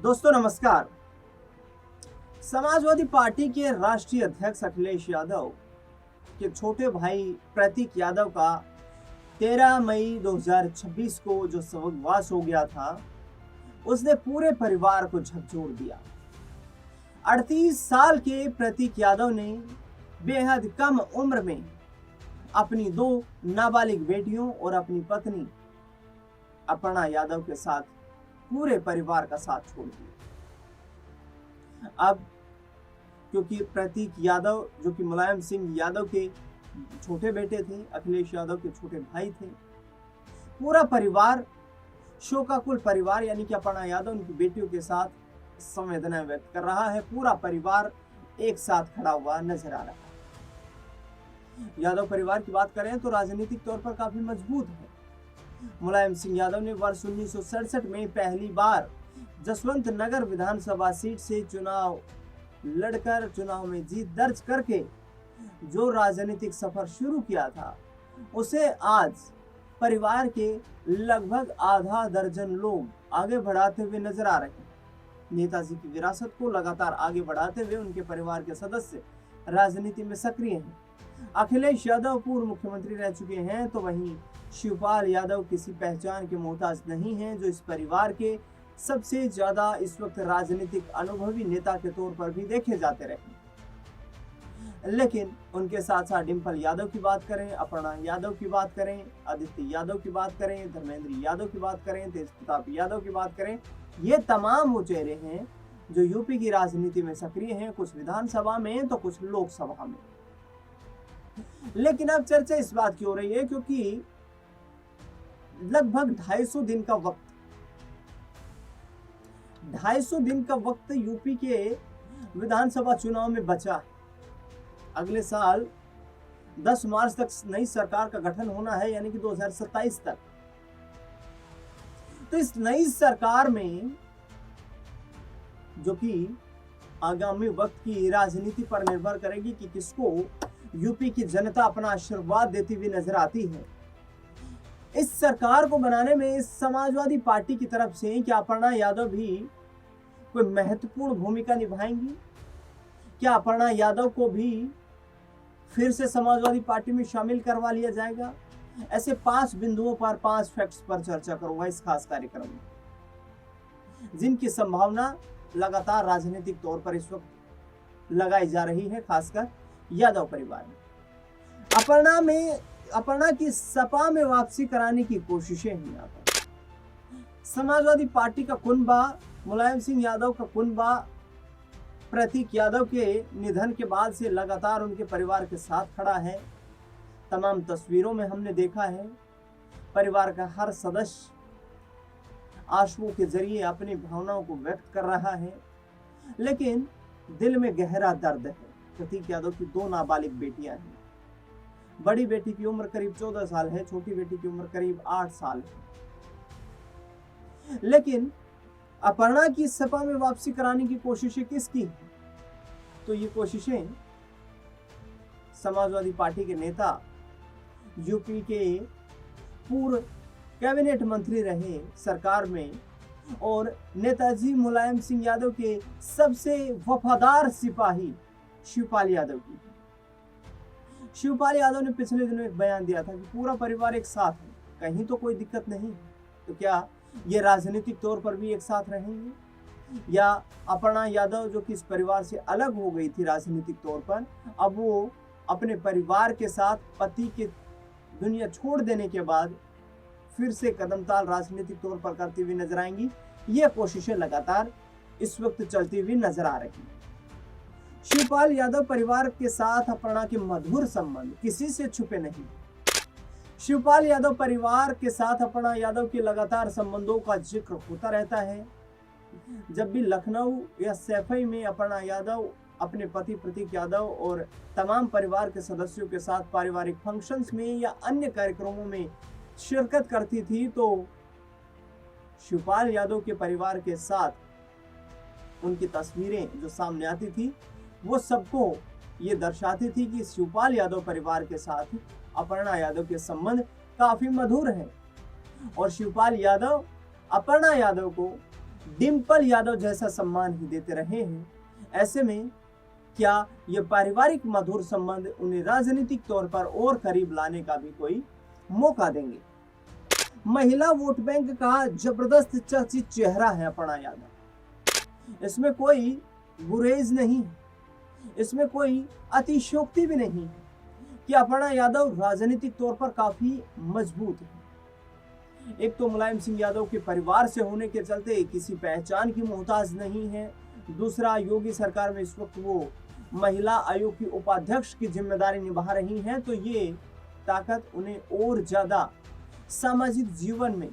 दोस्तों नमस्कार। समाजवादी पार्टी के राष्ट्रीय अध्यक्ष अखिलेश यादव के छोटे भाई प्रतीक यादव का 13 मई 2026 को जो स्वर्गवास हो गया था, उसने पूरे परिवार को झकझोर दिया। 38 साल के प्रतीक यादव ने बेहद कम उम्र में अपनी 2 नाबालिग बेटियों और अपनी पत्नी अपर्णा यादव के साथ पूरे परिवार का साथ छोड़ दिया। अब क्योंकि प्रतीक यादव जो कि मुलायम सिंह यादव के छोटे बेटे थे, अखिलेश यादव के छोटे भाई थे, पूरा परिवार शोकाकुल परिवार यानी कि अपर्णा यादव उनकी बेटियों के साथ संवेदना व्यक्त कर रहा है। पूरा परिवार एक साथ खड़ा हुआ नजर आ रहा है। यादव परिवार की बात करें तो राजनीतिक तौर पर काफी मजबूत है। मुलायम सिंह यादव ने वर्ष 1967 में पहली बार जसवंत नगर विधानसभा सीट से चुनाव लड़कर चुनाव में जीत दर्ज करके जो राजनीतिक सफर शुरू किया था, उसे आज परिवार के लगभग आधा दर्जन लोग आगे बढ़ाते हुए नजर आ रहे हैं। नेताजी की विरासत को लगातार आगे बढ़ाते हुए उनके परिवार के सदस्य राजनीति में सक्रिय हैं। अखिलेश यादव पूर्व मुख्यमंत्री रह चुके हैं, तो वहीं शिवपाल यादव किसी पहचान के मोहताज नहीं हैं, जो इस परिवार के सबसे ज्यादा इस वक्त राजनीतिक अनुभवी नेता के तौर पर भी देखे जाते रहे। लेकिन उनके साथ साथ डिंपल यादव की बात करें, अपर्णा यादव की बात करें, आदित्य यादव की बात करें, धर्मेंद्र यादव की बात करें, तेज प्रताप यादव की बात करें, ये तमाम वो चेहरे हैं जो यूपी की राजनीति में सक्रिय हैं, कुछ विधानसभा में तो कुछ लोकसभा में। लेकिन अब चर्चा इस बात की हो रही है क्योंकि लगभग 250 दिन का वक्त यूपी के विधानसभा चुनाव में बचा है। अगले साल 10 मार्च तक नई सरकार का गठन होना है, यानी कि 2027 तक। तो इस नई सरकार में जो कि आगामी वक्त की राजनीति पर निर्भर करेगी कि किसको यूपी की जनता अपना आशीर्वाद देती हुई नजर आती है। इस सरकार को बनाने में समाजवादी पार्टी की तरफ से क्या अपर्णा यादव भी कोई महत्वपूर्ण भूमिका निभाएंगी? क्या अपर्णा यादव को भी फिर से समाजवादी पार्टी में शामिल करवा लिया जाएगा? ऐसे 5 बिंदुओं पर 5 फैक्ट्स पर चर्चा करूंगा इस खास कार्यक्रम में, जिनकी संभावना लगातार राजनीतिक तौर पर इस वक्त लगाई जा रही है, खासकर यादव परिवार में। अपर्णा की सपा में वापसी कराने की कोशिशें हैं। यहाँ पर समाजवादी पार्टी का कुनबा, मुलायम सिंह यादव का कुनबा प्रतीक यादव के निधन के बाद से लगातार उनके परिवार के साथ खड़ा है। तमाम तस्वीरों में हमने देखा है परिवार का हर सदस्य आंसुओं के जरिए अपनी भावनाओं को व्यक्त कर रहा है, लेकिन दिल में गहरा दर्द है। प्रतीक यादव की 2 नाबालिग बेटियां हैं। बड़ी बेटी की उम्र करीब 14 साल है, छोटी बेटी की उम्र करीब 8 साल है। लेकिन अपर्णा की सपा में वापसी कराने की कोशिशें किसकी हैं? तो ये कोशिशें समाजवादी पार्टी के नेता, यूपी के पूर्व कैबिनेट मंत्री रहे सरकार में और नेताजी मुलायम सिंह यादव के सबसे वफादार सिपाही शिवपाल यादव की। शिवपाल यादव ने पिछले दिनों एक बयान दिया था कि पूरा परिवार एक साथ है, कहीं तो कोई दिक्कत नहीं। तो क्या ये राजनीतिक तौर पर भी एक साथ रहेंगे, या अपर्णा यादव जो कि इस परिवार से अलग हो गई थी राजनीतिक तौर पर, अब वो अपने परिवार के साथ पति की दुनिया छोड़ देने के बाद फिर से कदमताल राजनीतिक तौर पर करती हुई नजर आएंगी? ये कोशिशें लगातार इस वक्त चलती हुई नजर आ रही हैं। शिवपाल यादव परिवार के साथ अपर्णा के मधुर संबंध किसी से छुपे नहीं। शिवपाल यादव परिवार के साथ अपर्णा यादव के लगातार संबंधों का जिक्र होता रहता है। जब भी लखनऊ या सैफई में अपर्णा यादव अपने पति प्रतीक यादव और तमाम परिवार के सदस्यों के साथ पारिवारिक फंक्शंस में या अन्य कार्यक्रमों में शिरकत करती थी, तो शिवपाल यादव के परिवार के साथ उनकी तस्वीरें जो सामने आती थी, वो सबको ये दर्शाती थी कि शिवपाल यादव परिवार के साथ अपर्णा यादव के संबंध काफी मधुर हैं और शिवपाल यादव अपर्णा यादव को डिम्पल यादव जैसा सम्मान ही देते रहे हैं। ऐसे में क्या ये पारिवारिक मधुर संबंध उन्हें राजनीतिक तौर पर और करीब लाने का भी कोई मौका देंगे? महिला वोट बैंक का जबरदस्त चर्चित चेहरा है अपर्णा यादव। इसमें कोई गुरेज नहीं, इसमें कोई अतिशयोक्ति भी नहीं कि अपर्णा यादव राजनीतिक तौर पर काफी मजबूत है। एक तो मुलायम सिंह यादव के परिवार से होने के चलते किसी पहचान की मोहताज नहीं है। दूसरा, योगी सरकार में इस वक्त वो महिला आयोग की उपाध्यक्ष की जिम्मेदारी निभा रही हैं, तो ये ताकत उन्हें और ज्यादा सामाजिक जीवन में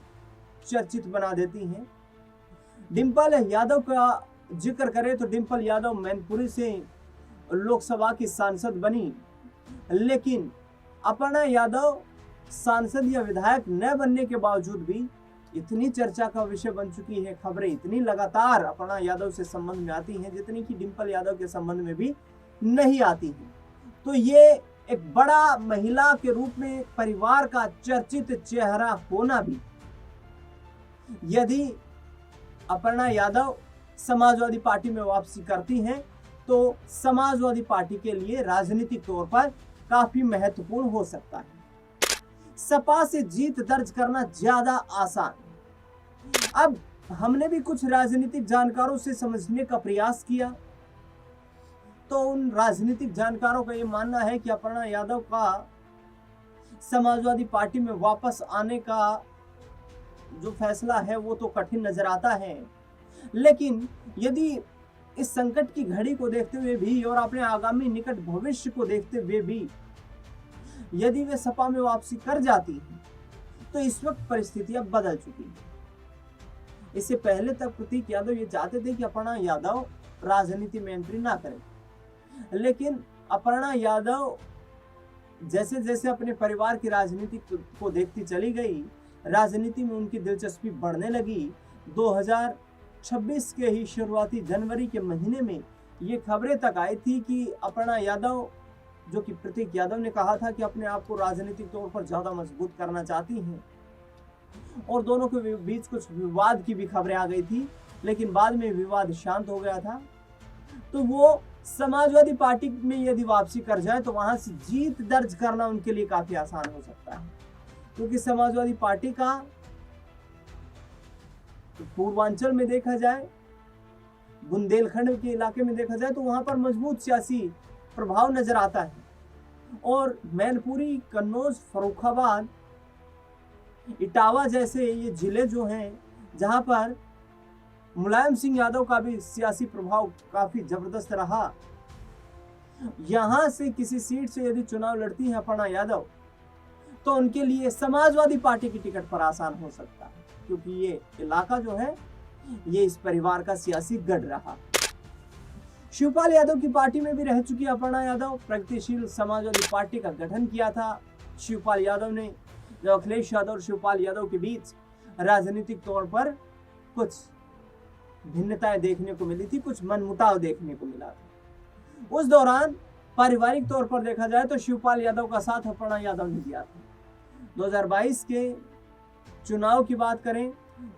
चर्चित बना देती हैं। डिम्पल यादव का जिक्र करें तो डिम्पल यादव मैनपुरी से लोकसभा की सांसद बनी, लेकिन अपर्णा यादव सांसद या विधायक न बनने के बावजूद भी इतनी चर्चा का विषय बन चुकी है, खबरें इतनी लगातार अपर्णा यादव से संबंध में आती हैं जितनी कि डिम्पल यादव के संबंध में भी नहीं आती हैं। तो ये एक बड़ा महिला के रूप में परिवार का चर्चित चेहरा होना भी, यदि अपर्णा यादव समाजवादी पार्टी में वापसी करती हैं तो समाजवादी पार्टी के लिए राजनीतिक तौर पर काफी महत्वपूर्ण हो सकता है। सपा से जीत दर्ज करना ज्यादा आसान। अब हमने भी कुछ राजनीतिक जानकारों से समझने का प्रयास किया, तो उन राजनीतिक जानकारों का यह मानना है कि अपर्णा यादव का समाजवादी पार्टी में वापस आने का जो फैसला है वो तो कठिन नजर आता है। लेकिन यदि इस संकट की घड़ी को देखते हुए भी और अपने आगामी निकट भविष्य को देखते हुए भी यदि वे सपा में वापसी कर जाती है तो इस वक्त परिस्थितियां बदल चुकी हैं। इससे पहले तक प्रतीक यादव ये चाहते थे कि अपर्णा यादव राजनीति में एंट्री ना करें, लेकिन अपर्णा यादव जैसे जैसे अपने परिवार की राजनीति को देखती चली गई, राजनीति में उनकी दिलचस्पी बढ़ने लगी। 2026 के ही शुरुआती जनवरी के महीने में ये खबरें तक आई थी कि अपर्णा यादव, जो कि प्रतीक यादव ने कहा था कि अपने आप को राजनीतिक तौर पर ज्यादा मजबूत करना चाहती हैं, और दोनों के बीच कुछ विवाद की भी खबरें आ गई थी, लेकिन बाद में विवाद शांत हो गया था। तो वो समाजवादी पार्टी में यदि वापसी कर जाए तो वहां से जीत दर्ज करना उनके लिए काफी आसान हो सकता है, क्योंकि समाजवादी पार्टी का पूर्वांचल में देखा जाए, बुंदेलखंड के इलाके में देखा जाए तो वहां पर मजबूत सियासी प्रभाव नजर आता है। और मैनपुरी, कन्नौज, फर्रुखाबाद, इटावा जैसे ये जिले जो हैं जहां पर मुलायम सिंह यादव का भी सियासी प्रभाव काफी जबरदस्त रहा, यहां से किसी सीट से यदि चुनाव लड़ती है अपर्णा यादव तो उनके लिए समाजवादी पार्टी की टिकट पर आसान हो सकता है, क्योंकि ये इलाका जो है ये इस परिवार का सियासी गढ़ रहा। शिवपाल यादव की पार्टी में भी रह चुकी अपर्णा यादव, प्रगतिशील समाजवादी पार्टी का गठन किया था शिवपाल यादव ने, जब अखिलेश यादव और शिवपाल यादव के बीच राजनीतिक तौर पर कुछ भिन्नताएं देखने को मिली थी, कुछ मनमुटाव देखने को मिला था। उस दौरान पारिवारिक तौर पर देखा जाए तो शिवपाल यादव का साथ अपर्णा यादव ने दिया था। 2022 के चुनाव की बात करें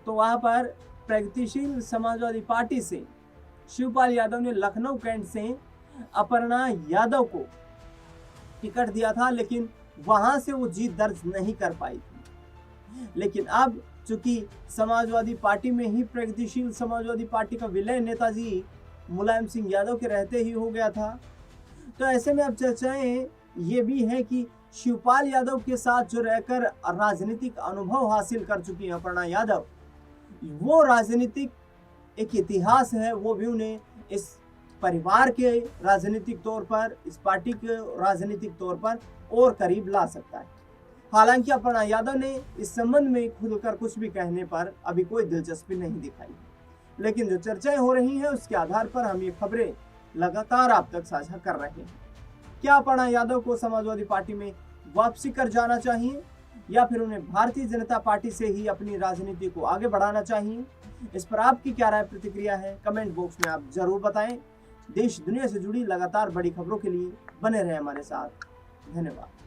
तो वहां पर प्रगतिशील समाजवादी पार्टी से शिवपाल यादव ने लखनऊ कैंट से अपर्णा यादव को टिकट दिया था, लेकिन वहां से वो जीत दर्ज नहीं कर पाई थी। लेकिन अब चूंकि समाजवादी पार्टी में ही प्रगतिशील समाजवादी पार्टी का विलय नेताजी मुलायम सिंह यादव के रहते ही हो गया था, तो ऐसे में अब चर्चाएं ये भी है कि शिवपाल यादव के साथ जो रहकर राजनीतिक अनुभव हासिल कर चुकी है अपर्णा यादव, वो राजनीतिक एक इतिहास है, वो भी उन्हें इस परिवार के राजनीतिक तौर पर, इस पार्टी के राजनीतिक तौर पर और करीब ला सकता है। हालांकि अपर्णा यादव ने इस संबंध में खुलकर कुछ भी कहने पर अभी कोई दिलचस्पी नहीं दिखाई, लेकिन जो चर्चाएं हो रही हैं उसके आधार पर हम ये खबरें लगातार आप तक साझा कर रहे हैं। क्या अपर्णा यादव को समाजवादी पार्टी में वापसी कर जाना चाहिए या फिर उन्हें भारतीय जनता पार्टी से ही अपनी राजनीति को आगे बढ़ाना चाहिए? इस पर आपकी क्या राय, प्रतिक्रिया है, कमेंट बॉक्स में आप जरूर बताएं। देश दुनिया से जुड़ी लगातार बड़ी खबरों के लिए बने रहे हमारे साथ। धन्यवाद।